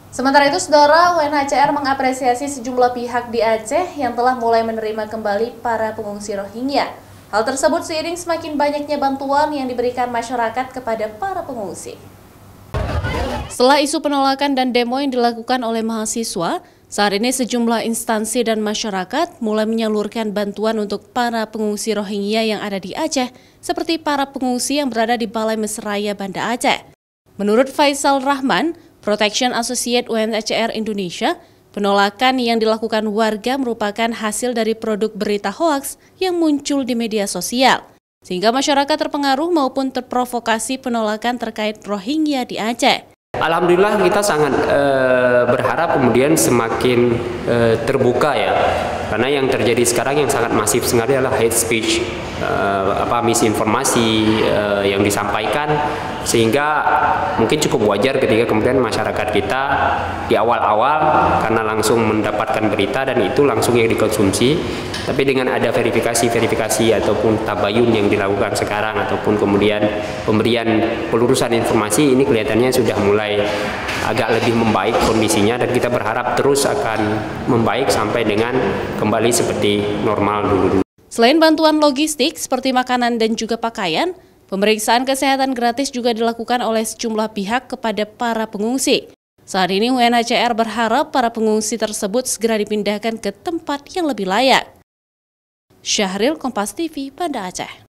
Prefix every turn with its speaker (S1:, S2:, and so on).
S1: Sementara itu, Saudara, UNHCR mengapresiasi sejumlah pihak di Aceh yang telah mulai menerima kembali para pengungsi Rohingya. Hal tersebut seiring semakin banyaknya bantuan yang diberikan masyarakat kepada para pengungsi. Setelah isu penolakan dan demo yang dilakukan oleh mahasiswa, saat ini sejumlah instansi dan masyarakat mulai menyalurkan bantuan untuk para pengungsi Rohingya yang ada di Aceh, seperti para pengungsi yang berada di Balai Mesraya, Banda Aceh. Menurut Faisal Rahman, Protection Associate UNHCR Indonesia, penolakan yang dilakukan warga merupakan hasil dari produk berita hoaks yang muncul di media sosial, sehingga masyarakat terpengaruh maupun terprovokasi penolakan terkait Rohingya di Aceh.
S2: Alhamdulillah kita sangat berharap kemudian semakin terbuka ya, karena yang terjadi sekarang yang sangat masif sekali adalah hate speech, misinformasi yang disampaikan, sehingga mungkin cukup wajar ketika kemudian masyarakat kita di awal-awal karena langsung mendapatkan berita dan itu langsung yang dikonsumsi, tapi dengan ada verifikasi ataupun tabayun yang dilakukan sekarang ataupun kemudian pemberian pelurusan informasi, ini kelihatannya sudah mulai agak lebih membaik kondisinya dan kita berharap terus akan membaik sampai dengan kembali seperti normal dulu.
S1: Selain bantuan logistik seperti makanan dan juga pakaian, pemeriksaan kesehatan gratis juga dilakukan oleh sejumlah pihak kepada para pengungsi. Saat ini UNHCR berharap para pengungsi tersebut segera dipindahkan ke tempat yang lebih layak. Syahril, Kompas TV, Banda Aceh.